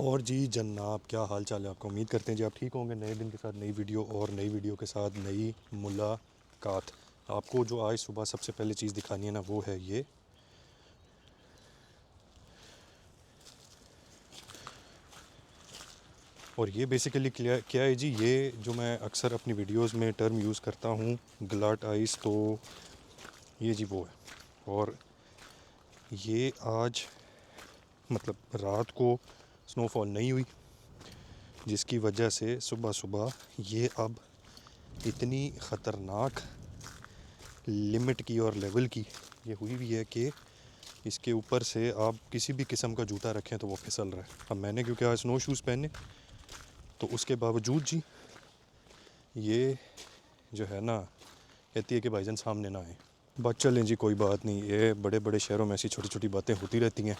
और जी जनाब, क्या हाल चाल है आपका? उम्मीद करते हैं जी आप ठीक होंगे। नए दिन के साथ नई वीडियो और नई वीडियो के साथ नई मुलाकात। आपको जो आज सुबह सबसे पहले चीज़ दिखानी है ना, वो है ये। और ये बेसिकली क्या है जी, ये जो मैं अक्सर अपनी वीडियोस में टर्म यूज़ करता हूँ, ग्लाट आइस, तो ये जी वो है। और ये आज मतलब रात को स्नोफॉल नहीं हुई, जिसकी वजह से सुबह सुबह ये अब इतनी ख़तरनाक लिमिट की और लेवल की ये हुई भी है कि इसके ऊपर से आप किसी भी किस्म का जूता रखें तो वो फिसल रहा है। अब मैंने क्योंकि आज स्नो शूज़ पहने, तो उसके बावजूद जी ये जो है ना, कहती है कि भाईजान सामने ना आए। बस चलें जी, कोई बात नहीं, ये बड़े बड़े शहरों में ऐसी छोटी छोटी बातें होती रहती हैं।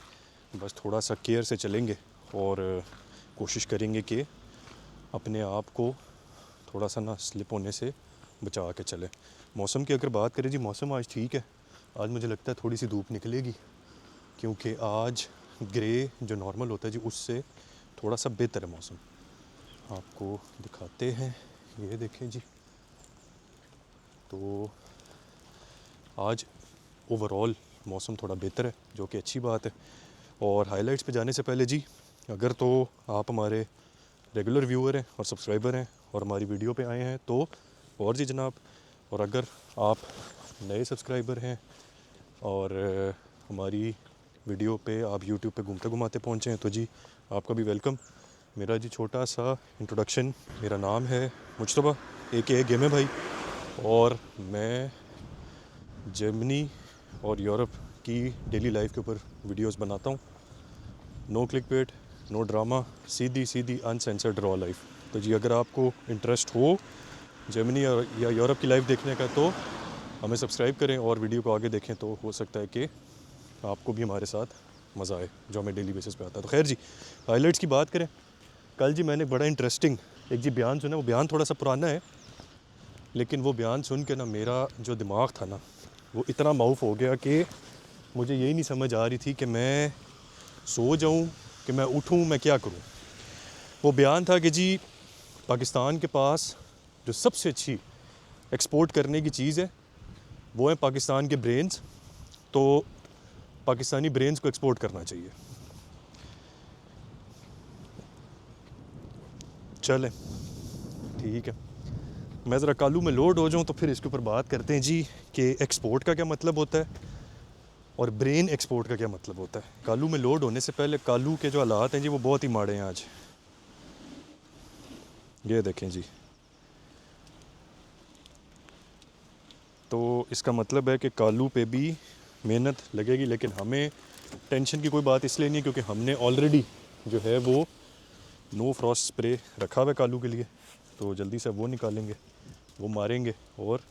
बस थोड़ा सा केयर से चलेंगे और कोशिश करेंगे कि अपने आप को थोड़ा सा ना स्लिप होने से बचा के चले। मौसम की अगर बात करें जी, मौसम आज ठीक है। आज मुझे लगता है थोड़ी सी धूप निकलेगी, क्योंकि आज ग्रे जो नॉर्मल होता है जी, उससे थोड़ा सा बेहतर है मौसम। आपको दिखाते हैं, ये देखें जी। तो आज ओवरऑल मौसम थोड़ा बेहतर है, जो कि अच्छी बात है। और हाइलाइट्स पे जाने से पहले जी, अगर तो आप हमारे रेगुलर व्यूअर हैं और सब्सक्राइबर हैं और हमारी वीडियो पे आए हैं तो और जी जनाब, और अगर आप नए सब्सक्राइबर हैं और हमारी वीडियो पे आप यूट्यूब पे घूमते घुमाते पहुँचे हैं तो जी आपका भी वेलकम। मेरा जी छोटा सा इंट्रोडक्शन, मेरा नाम है मुजतबा ए गेमे भाई, और मैं जर्मनी और यूरोप की डेली लाइफ के ऊपर वीडियोस बनाता हूँ। नो क्लिक पेट, नो ड्रामा, सीधी सीधी अनसेंसर्ड रॉ लाइफ। तो जी अगर आपको इंटरेस्ट हो जर्मनी या यूरोप की लाइफ देखने का तो हमें सब्सक्राइब करें और वीडियो को आगे देखें, तो हो सकता है कि आपको भी हमारे साथ मज़ा आए, जो हमें डेली बेसिस पे आता है। तो खैर जी, हाइलाइट्स की बात करें, कल जी मैंने बड़ा इंटरेस्टिंग एक जी बयान सुना। वो बयान थोड़ा सा पुराना है, लेकिन वो बयान सुन के ना मेरा जो दिमाग था ना, वो इतना माउफ हो गया कि मुझे यही नहीं समझ आ रही थी कि मैं सो जाऊं कि मैं उठूं, मैं क्या करूं। वो बयान था कि जी पाकिस्तान के पास जो सबसे अच्छी एक्सपोर्ट करने की चीज़ है वो है पाकिस्तान के ब्रेन्स, तो पाकिस्तानी ब्रेन्स को एक्सपोर्ट करना चाहिए। चलें ठीक है, मैं ज़रा कालू में लोड हो जाऊं तो फिर इसके ऊपर बात करते हैं जी कि एक्सपोर्ट का क्या मतलब होता है और ब्रेन एक्सपोर्ट का क्या मतलब होता है। कालू में लोड होने से पहले कालू के जो हालात हैं जी, वो बहुत ही माड़े हैं आज। ये देखें जी, तो इसका मतलब है कि कालू पे भी मेहनत लगेगी, लेकिन हमें टेंशन की कोई बात इसलिए नहीं क्योंकि हमने ऑलरेडी जो है वो नो फ्रॉस्ट स्प्रे रखा हुआ है कालू के लिए। तो जल्दी से वो निकालेंगे, वो मारेंगे और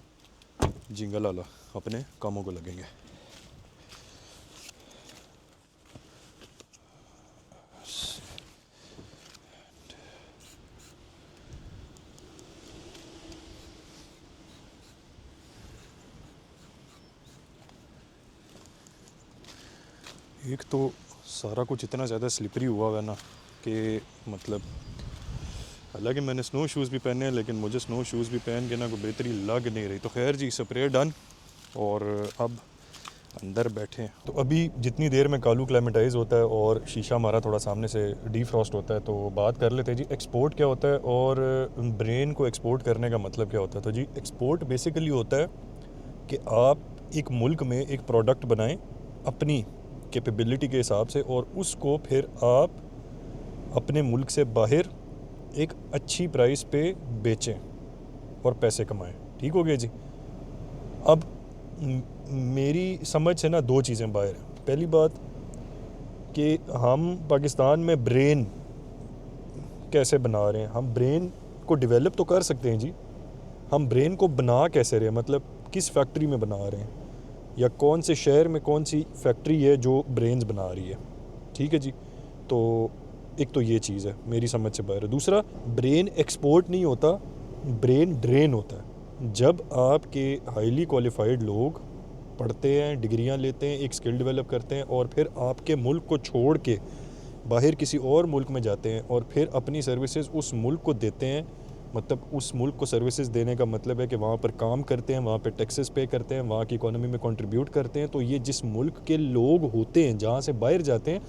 जिंगल आला अपने कामों को लगेंगे। एक तो सारा कुछ इतना ज़्यादा स्लिपरी हुआ है ना कि मतलब, हालांकि मैंने स्नो शूज़ भी पहने हैं, लेकिन मुझे स्नो शूज़ भी पहन के ना कोई बेहतरी लग नहीं रही। तो खैर जी, स्प्रे डन और अब अंदर बैठे हैं। तो अभी जितनी देर में कालू क्लाइमेटाइज होता है और शीशा हमारा थोड़ा सामने से डीफ्रॉस्ट होता है, तो बात कर लेते हैं जी एक्सपोर्ट क्या होता है और ब्रेन को एक्सपोर्ट करने का मतलब क्या होता है। तो जी एक्सपोर्ट बेसिकली होता है कि आप एक मुल्क में एक प्रोडक्ट बनाएं अपनी कैपेबिलिटी के हिसाब से, और उसको फिर आप अपने मुल्क से बाहर एक अच्छी प्राइस पे बेचें और पैसे कमाएं। ठीक हो गया जी। अब मेरी समझ से ना दो चीज़ें बाहर हैं। पहली बात कि हम पाकिस्तान में ब्रेन कैसे बना रहे हैं। हम ब्रेन को डेवलप तो कर सकते हैं जी, हम ब्रेन को बना कैसे रहे हैं, मतलब किस फैक्ट्री में बना रहे हैं या कौन से शहर में कौन सी फैक्ट्री है जो ब्रेन्स बना रही है। ठीक है जी। तो एक तो ये चीज़ है मेरी समझ से बाहर है। दूसरा, ब्रेन एक्सपोर्ट नहीं होता, ब्रेन ड्रेन होता है। जब आपके हाईली क्वालिफाइड लोग पढ़ते हैं, डिग्रियां लेते हैं, एक स्किल डेवलप करते हैं और फिर आपके मुल्क को छोड़ के बाहर किसी और मुल्क में जाते हैं और फिर अपनी सर्विसेज उस मुल्क को देते हैं, मतलब उस मुल्क को सर्विसेज देने का मतलब है कि वहाँ पर काम करते हैं, वहाँ पर टैक्सेस पे करते हैं, वहाँ की इकोनॉमी में कंट्रीब्यूट करते हैं। तो ये जिस मुल्क के लोग होते हैं जहाँ से बाहर जाते हैं,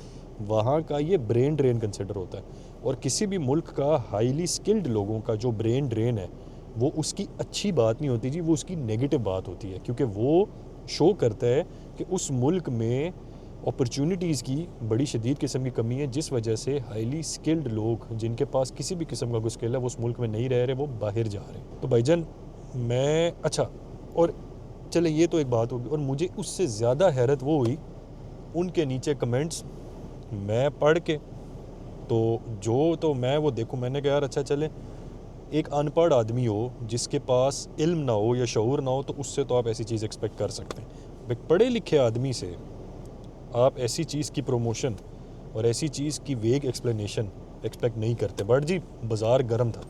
वहाँ का ये ब्रेन ड्रेन कंसिडर होता है। और किसी भी मुल्क का हाईली स्किल्ड लोगों का जो ब्रेन ड्रेन है वो उसकी अच्छी बात नहीं होती जी, वो उसकी नेगेटिव बात होती है, क्योंकि वो शो करता है कि उस मुल्क में अपॉर्चुनिटीज़ की बड़ी शदीद किस्म की कमी है, जिस वजह से हाईली स्किल्ड लोग जिनके पास किसी भी किस्म का कोई स्किल है वो उस मुल्क में नहीं रह रहे, वो बाहर जा रहे हैं। तो भाईजान मैं अच्छा, और चले ये तो एक बात होगी, और मुझे उससे ज़्यादा हैरत वो हुई उनके नीचे कमेंट्स मैं पढ़ के, तो मैं वो देखूं, मैंने कहा यार अच्छा चले, एक अनपढ़ आदमी हो जिसके पास इल्म ना हो या शऊर ना हो तो उससे तो आप ऐसी चीज़ एक्सपेक्ट कर सकते हैं। एक पढ़े लिखे आदमी से आप ऐसी चीज़ की प्रमोशन और ऐसी चीज़ की वेग एक्सप्लेनेशन एक्सपेक्ट नहीं करते। बट जी बाज़ार गर्म था,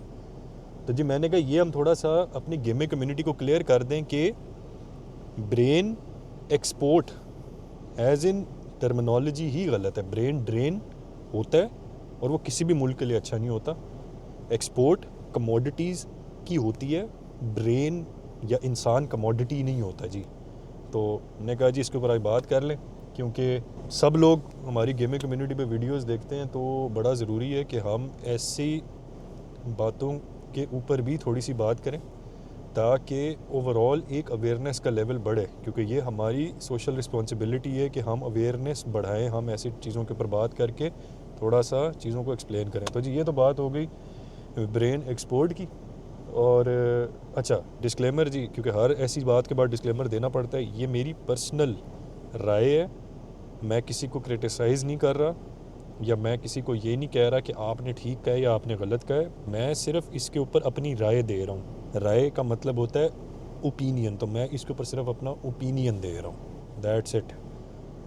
तो जी मैंने कहा ये हम थोड़ा सा अपनी गेमिंग कम्युनिटी को क्लियर कर दें कि brain export as in terminology ही गलत है। ब्रेन ड्रेन होता है और वो किसी भी मुल्क के लिए अच्छा नहीं होता। एक्सपोर्ट कमोडिटीज़ की होती है, ब्रेन या इंसान कमोडिटी नहीं होता जी। तो मैंने कहा जी इसके ऊपर आज बात कर लें, क्योंकि सब लोग हमारी गेमिंग कम्युनिटी पे वीडियोस देखते हैं, तो बड़ा ज़रूरी है कि हम ऐसी बातों के ऊपर भी थोड़ी सी बात करें ताकि ओवरऑल एक अवेयरनेस का लेवल बढ़े, क्योंकि ये हमारी सोशल रिस्पॉन्सिबिलिटी है कि हम अवेयरनेस बढ़ाएं, हम ऐसी चीज़ों के ऊपर बात करके थोड़ा सा चीज़ों को एक्सप्लेन करें। तो जी ये तो बात हो गई ब्रेन एक्सपोर्ट की। और अच्छा डिस्क्लेमर जी, क्योंकि हर ऐसी बात के बाद डिस्क्लेमर देना पड़ता है, ये मेरी पर्सनल राय है, मैं किसी को क्रिटिसाइज़ नहीं कर रहा या मैं किसी को ये नहीं कह रहा कि आपने ठीक कहा या आपने गलत कहा है। मैं सिर्फ इसके ऊपर अपनी राय दे रहा हूँ। राय का मतलब होता है ओपिनियन, तो मैं इसके ऊपर सिर्फ अपना ओपिनियन दे रहा हूँ, दैट्स इट।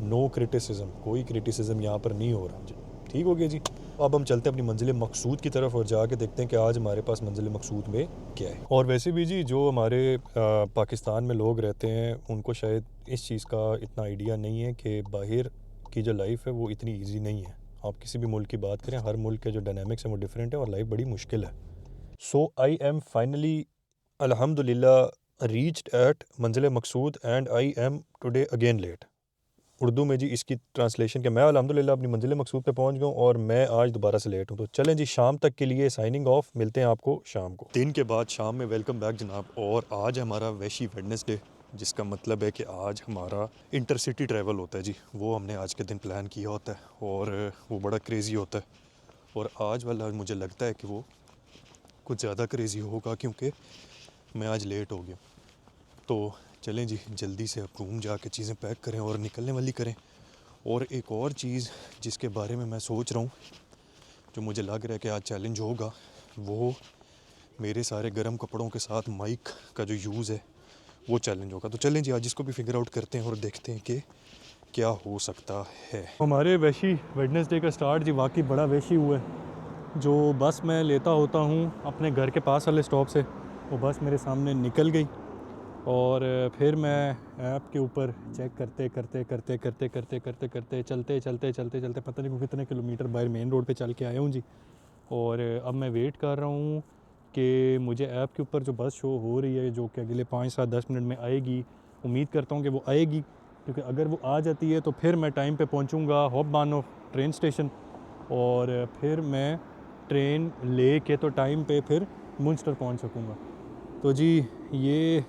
नो क्रिटिसिज्म, कोई क्रिटिसिज्म यहाँ पर नहीं हो रहा जी। ठीक हो गया जी। अब हम चलते हैं अपनी मंजिल मकसूद की तरफ और जाके देखते हैं कि आज हमारे पास मंजिल मकसूद में क्या है। और वैसे भी जी जो हमारे पाकिस्तान में लोग रहते हैं उनको शायद इस चीज़ का इतना आइडिया नहीं है कि बाहर की जो लाइफ है वो इतनी ईजी नहीं है। आप किसी भी मुल्क की बात करें, हर मुल्क के जो डायनामिक्स हैं वो डिफरेंट है और लाइफ बड़ी मुश्किल है। सो आई एम फाइनली अल्हम्दुलिल्लाह रीच्ड एट मंजिल मकसूद and I am today again late. Urdu में जी इसकी ट्रांसलेशन के मैं अल्हम्दुलिल्लाह अपनी मंजिल मकसूद पे पहुंच गया हूँ और मैं आज दोबारा से लेट हूँ। तो चलें जी शाम तक के लिए साइनिंग ऑफ, मिलते हैं आपको शाम को। दिन के बाद शाम में वेलकम बैक जनाब। और आज हमारा वैशी वेडनेसडे, जिसका मतलब है कि आज हमारा इंटरसिटी ट्रैवल होता है जी। वो हमने आज के दिन प्लान किया होता है और वो बड़ा क्रेज़ी होता है। और आज वाला मुझे लगता है कि वो कुछ ज़्यादा क्रेज़ी होगा क्योंकि मैं आज लेट हो गया। तो चलें जी जल्दी से अब रूम जाके चीज़ें पैक करें और निकलने वाली करें। और एक और चीज़ जिसके बारे में मैं सोच रहा हूँ, जो मुझे लग रहा है कि आज चैलेंज होगा, वो मेरे सारे गर्म कपड़ों के साथ माइक का जो यूज़ है वो चैलेंज होगा। तो चलें जी आज इसको भी फिगर आउट करते हैं और देखते हैं कि क्या हो सकता है। हमारे वैशी वेडनेसडे का स्टार्ट जी वाकई बड़ा वैशी हुआ है। जो बस मैं लेता होता हूँ अपने घर के पास वाले स्टॉप से, वो बस मेरे सामने निकल गई और फिर मैं ऐप के ऊपर चेक करते करते करते करते करते करते करते चलते चलते चलते चलते पता नहीं कितने किलोमीटर बाहर मेन रोड पे चल के आया हूँ जी। और अब मैं वेट कर रहा हूँ कि मुझे ऐप के ऊपर जो बस शो हो रही है जो कि अगले 5-7-10 मिनट में आएगी, उम्मीद करता हूँ कि वो आएगी, क्योंकि अगर वो आ जाती है तो फिर मैं टाइम पे पहुँचूँगा हॉप बानो ट्रेन स्टेशन और फिर मैं ट्रेन ले के तो टाइम पे फिर मुंस्टर पहुँच सकूँगा। तो जी ये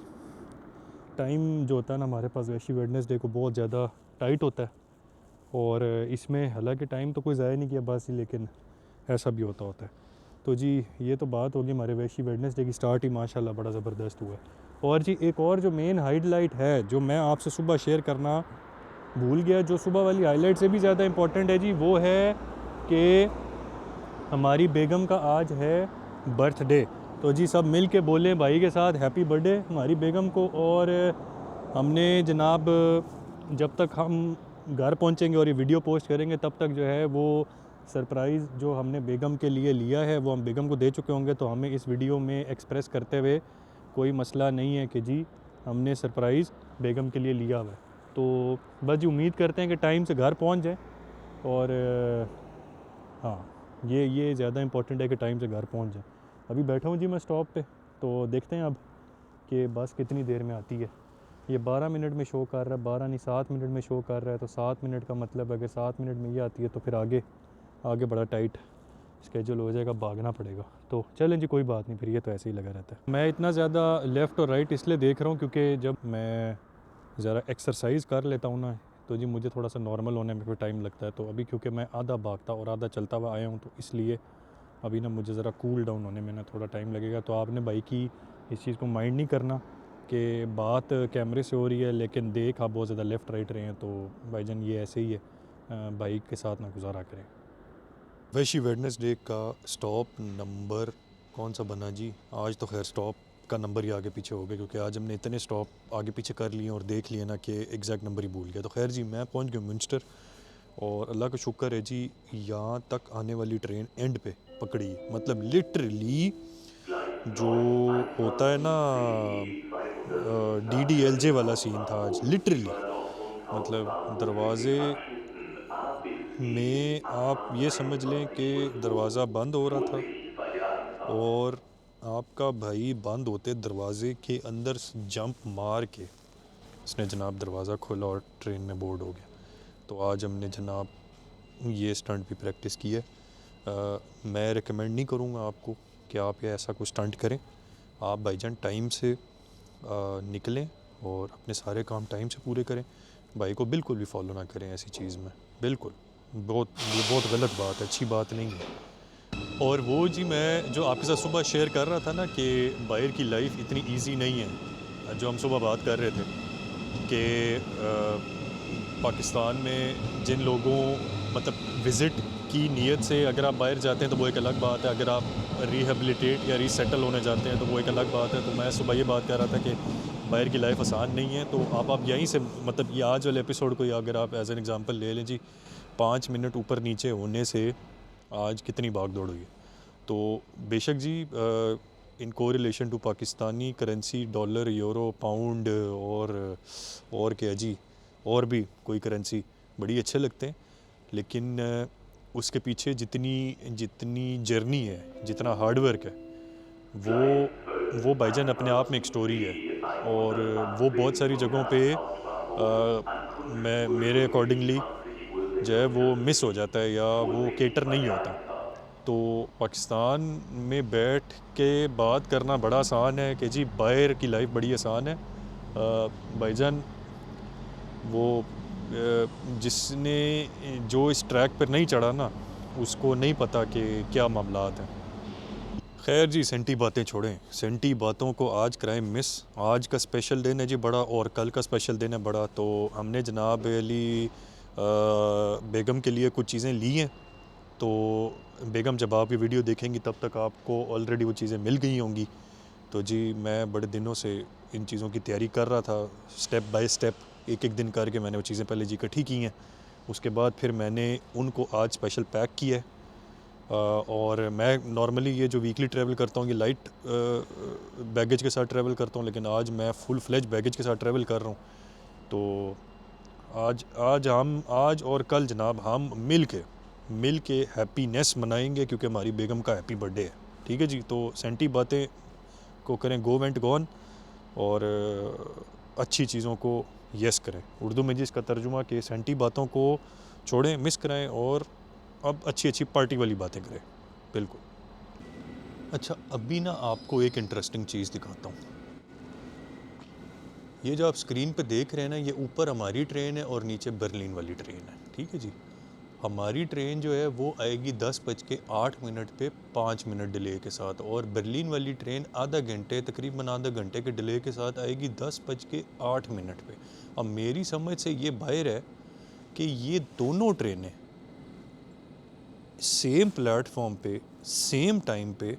टाइम जो होता है ना हमारे पास वैशी वेडनेसडे को बहुत ज़्यादा टाइट होता है और इसमें हालांकि टाइम तो कोई ज़ाया नहीं किया बस ही, लेकिन ऐसा भी होता है। तो जी ये तो बात होगी हमारे वैशी वेडनेसडे की। स्टार्ट ही माशाल्लाह बड़ा ज़बरदस्त हुआ है। और जी एक और जो मेन हाईलाइट है जो मैं आपसे सुबह शेयर करना भूल गया, जो सुबह वाली हाईलाइट से भी ज़्यादा इम्पोर्टेंट है जी, वो है कि हमारी बेगम का आज है बर्थडे। तो जी सब मिल के बोले भाई के साथ हैप्पी बर्थडे हमारी बेगम को। और हमने जनाब जब तक हम घर पहुंचेंगे और ये वीडियो पोस्ट करेंगे तब तक जो है वो सरप्राइज़ जो हमने बेगम के लिए लिया है वो हम बेगम को दे चुके होंगे। तो हमें इस वीडियो में एक्सप्रेस करते हुए कोई मसला नहीं है कि जी हमने सरप्राइज़ बेगम के लिए लिया हुआ है। तो बस जी उम्मीद करते हैं कि टाइम से घर पहुंच जाए और हाँ, ये ज़्यादा इंपॉर्टेंट है कि टाइम से घर पहुंच जाए। अभी बैठा हूँ जी मैं स्टॉप पे, तो देखते हैं अब कि बस कितनी देर में आती है। ये 12 मिनट में शो कर रहा है, 12 नहीं 7 मिनट में शो कर रहा है, तो 7 मिनट का मतलब अगर 7 मिनट में ये आती है तो फिर आगे आगे बड़ा टाइट स्केजूल हो जाएगा, भागना पड़ेगा। तो चलें जी, कोई बात नहीं, फिर ये तो ऐसे ही लगा रहता है। मैं इतना ज़्यादा लेफ़्ट और राइट इसलिए देख रहा हूँ क्योंकि जब मैं ज़रा एक्सरसाइज कर लेता हूँ ना, तो जी मुझे थोड़ा सा नॉर्मल होने में भी टाइम लगता है। तो अभी क्योंकि मैं आधा भागता और आधा चलता हुआ आया हूँ, तो इसलिए अभी ना मुझे ज़रा कूल डाउन होने में ना थोड़ा टाइम लगेगा। तो आपने भाई की इस चीज़ को माइंड नहीं करना कि बात कैमरे से हो रही है लेकिन देख आप बहुत ज़्यादा लेफ़्ट राइट रहे हैं। तो भाईजान ये ऐसे ही है, बाइक के साथ ना गुजारा करें। वैशी वेडनेसडे का स्टॉप नंबर कौन सा बना जी? आज तो खैर स्टॉप का नंबर ही आगे पीछे हो गया, क्योंकि आज हमने इतने स्टॉप आगे पीछे कर लिए और देख लिए ना कि एग्जैक्ट नंबर ही भूल गया। तो खैर जी मैं पहुंच गया म्यूनस्टर, और अल्लाह का शुक्र है जी यहाँ तक आने वाली ट्रेन एंड पे पकड़ी है। मतलब लिटरली जो होता है ना DDLJ वाला सीन था आज, लिटरली। मतलब दरवाज़े में आप ये समझ लें कि दरवाज़ा बंद हो रहा था, और आपका भाई बंद होते दरवाज़े के अंदर जंप मार के इसने जनाब दरवाज़ा खोला और ट्रेन में बोर्ड हो गया। तो आज हमने जनाब ये स्टंट भी प्रैक्टिस की है। मैं रिकमेंड नहीं करूँगा आपको कि आप ये ऐसा कुछ स्टंट करें। आप भाईजान टाइम से निकलें और अपने सारे काम टाइम से पूरे करें। भाई को बिल्कुल भी फॉलो ना करें ऐसी चीज़ में, बिल्कुल। ये बहुत गलत बात है, अच्छी बात नहीं है। और वो जी मैं जो आपके साथ सुबह शेयर कर रहा था ना कि बाहर की लाइफ इतनी इजी नहीं है, जो हम सुबह बात कर रहे थे कि पाकिस्तान में जिन लोगों मतलब विज़िट की नीयत से अगर आप बाहर जाते हैं तो वो एक अलग बात है, अगर आप रिहेबिलिटेट या रीसेटल होने जाते हैं तो वो एक अलग बात है। तो मैं सुबह ये बात कर रहा था कि बाहर की लाइफ आसान नहीं है। तो आप यहीं से मतलब ये आज वाले एपिसोड को अगर आप एज एन एग्ज़ाम्पल ले लें जी, 5 मिनट ऊपर नीचे होने से आज कितनी भाग दौड़ हुई है। तो बेशक जी इन को relation to Pakistani currency, dollar, euro, pound और क्या जी, और भी कोई करेंसी बड़ी अच्छे लगते हैं, लेकिन उसके पीछे जितनी जर्नी है, जितना हार्डवर्क है, वो भाईजान अपने आप में एक स्टोरी है। और वो बहुत सारी जगहों पे मैं मेरे अकॉर्डिंगली जो है वो मिस हो जाता है या वो केटर नहीं होता। तो पाकिस्तान में बैठ के बात करना बड़ा आसान है कि जी बाहर की लाइफ बड़ी आसान है। भाईजान वो जिसने जो इस ट्रैक पर नहीं चढ़ा ना, उसको नहीं पता कि क्या मामलात हैं। खैर जी सेंटी बातें छोड़ें, सेंटी बातों को आज कराएं मिस। आज का स्पेशल दिन है जी बड़ा, और कल का स्पेशल दिन है बड़ा। तो हमने जनाब अली बेगम के लिए कुछ चीज़ें ली हैं। तो बेगम जब आप ये वीडियो देखेंगी तब तक आपको ऑलरेडी वो चीज़ें मिल गई होंगी। तो जी मैं बड़े दिनों से इन चीज़ों की तैयारी कर रहा था, स्टेप बाय स्टेप एक एक दिन करके मैंने वो चीज़ें पहले जी इकट्ठी की हैं। उसके बाद फिर मैंने उनको आज स्पेशल पैक किया है। और मैं नॉर्मली ये जो वीकली ट्रैवल करता हूँ ये लाइट बैगेज के साथ ट्रैवल करता हूँ, लेकिन आज मैं फुल फ्लेज बैगेज के साथ ट्रैवल कर रहा हूँ। तो आज और कल जनाब हम मिल के हैप्पीनेस मनाएंगे, क्योंकि हमारी बेगम का हैप्पी बर्थडे है। ठीक है जी, तो सेंटी बातें को करें गो वेंट गॉन, और अच्छी चीज़ों को यस करें। उर्दू में जी इसका तर्जुमा कि सेंटी बातों को छोड़ें, मिस कराएं, और अब अच्छी पार्टी वाली बातें करें। बिल्कुल। अच्छा, अभी ना आपको एक इंटरेस्टिंग चीज़ दिखाता हूँ। ये जो आप स्क्रीन पे देख रहे हैं ना, ये ऊपर हमारी ट्रेन है और नीचे बर्लिन वाली ट्रेन है। ठीक है जी, हमारी ट्रेन जो है वो आएगी 10:08 पे 5 मिनट डिले के साथ, और बर्लिन वाली ट्रेन तकरीबन आधा घंटे के डिले के साथ आएगी 10:08 पे। अब मेरी समझ से ये बाहर है कि ये दोनों ट्रेनें सेम प्लेटफॉर्म पे सेम टाइम पे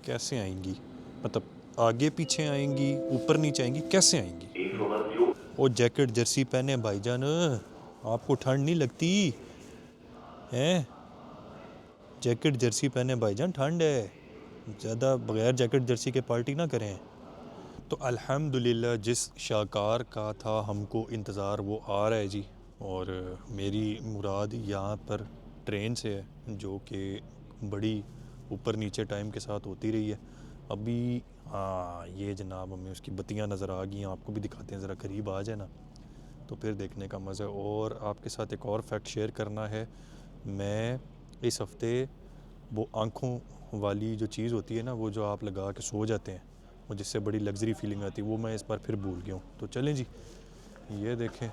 कैसे आएंगी, मतलब आगे पीछे आएंगी, ऊपर नीचे आएंगी, कैसे आएंगी? वो जैकेट जर्सी पहने भाईजान, आपको ठंड नहीं लगती हैं? जैकेट जर्सी पहने भाईजान, ठंड है, ज़्यादा बगैर जैकेट जर्सी के पार्टी ना करें। तो अल्हम्दुलिल्लाह जिस शाहकार का था हमको इंतज़ार वो आ रहा है जी, और मेरी मुराद यहाँ पर ट्रेन से है, जो कि बड़ी ऊपर नीचे टाइम के साथ होती रही है। अभी हाँ, ये जनाब हमें उसकी बत्तियां नज़र आ गई हैं, आपको भी दिखाते हैं, ज़रा करीब आ जाए ना तो फिर देखने का मज़ा है। और आपके साथ एक और फैक्ट शेयर करना है, मैं इस हफ़्ते वो आँखों वाली जो चीज़ होती है ना, वो जो आप लगा के सो जाते हैं, वो जिससे बड़ी लग्जरी फीलिंग आती है, वो मैं इस बार फिर भूल गया हूँ। तो चलें जी, ये देखें,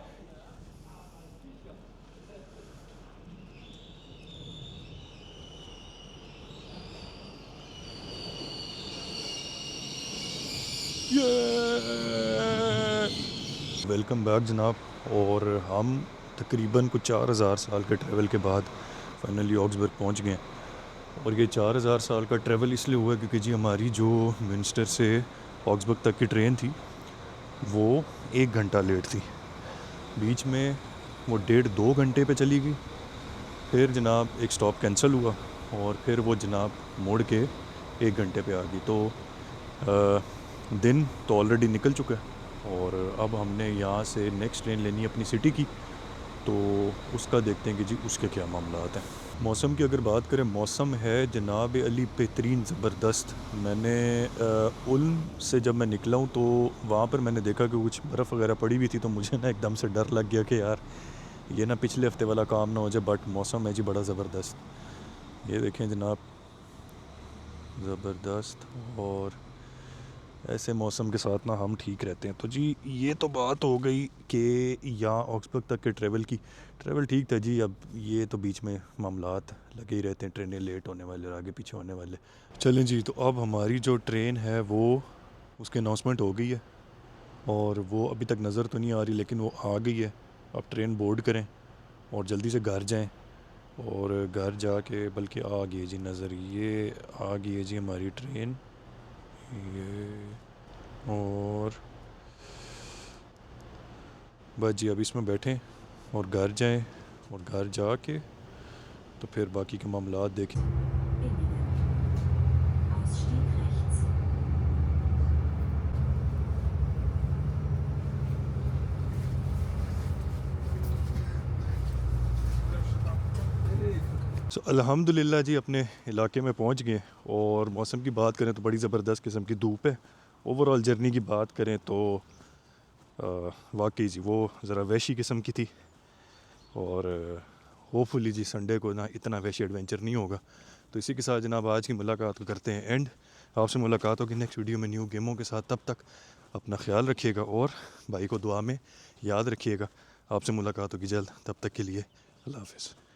वेलकम बैक जनाब। और हम तकरीबन कुछ 4000 साल के ट्रैवल के बाद फाइनली ऑक्सबर्ग पहुंच गए। और ये 4000 साल का ट्रैवल इसलिए हुआ क्योंकि जी हमारी जो मिंस्टर से ऑक्सबर्ग तक की ट्रेन थी वो 1 घंटा लेट थी। बीच में वो 1.5-2 घंटे पे चली गई, फिर जनाब एक स्टॉप कैंसिल हुआ और फिर वो जनाब मुड़ के 1 घंटे पे आ गई। तो दिन तो ऑलरेडी निकल चुका है और अब हमने यहाँ से नेक्स्ट ट्रेन लेनी है अपनी सिटी की, तो उसका देखते हैं कि जी उसके क्या मामलात हैं। मौसम की अगर बात करें, मौसम है जनाब अली बेहतरीन ज़बरदस्त। मैंने उल्म से जब मैं निकला हूँ तो वहाँ पर मैंने देखा कि कुछ बर्फ़ वगैरह पड़ी हुई थी, तो मुझे ना एकदम से डर लग गया कि यार ये ना पिछले हफ्ते वाला काम ना हो जाए। बट मौसम है जी बड़ा ज़बरदस्त, ये देखें जनाब, ज़बरदस्त। और ऐसे मौसम के साथ ना हम ठीक रहते हैं। तो जी ये तो बात हो गई कि यहाँ ऑक्सबर्ग तक के ट्रैवल ठीक था जी। अब ये तो बीच में मामलात लगे ही रहते हैं, ट्रेनें लेट होने वाले और आगे पीछे होने वाले। चलें जी, तो अब हमारी जो ट्रेन है वो उसकी अनाउंसमेंट हो गई है और वो अभी तक नज़र तो नहीं आ रही, लेकिन वो आ गई है। अब ट्रेन बोर्ड करें और जल्दी से घर जाएं। और घर जाके बल्कि आ गई है जी नज़र, ये आ गई है जी हमारी ट्रेन, ये। और बस जी अब इसमें बैठें और घर जाएं और घर जाके तो फिर बाकी के मामलात देखें। Ausstieg rechts. सो अल्हम्दुलिल्लाह जी अपने इलाके में पहुंच गए। और मौसम की बात करें तो बड़ी ज़बरदस्त किस्म की धूप है। ओवरऑल जर्नी की बात करें तो वाकई जी वो ज़रा वैशी किस्म की थी। और होपफुली जी संडे को ना इतना वैशी एडवेंचर नहीं होगा। तो इसी के साथ जनाब आज की मुलाकात को करते हैं एंड। आपसे मुलाकात होगी नेक्स्ट वीडियो में न्यू गेमों के साथ। तब तक अपना ख्याल रखिएगा और भाई को दुआ में याद रखिएगा। आपसे मुलाकात होगी जल्द, तब तक के लिए अल्लाह हाफ़िज़।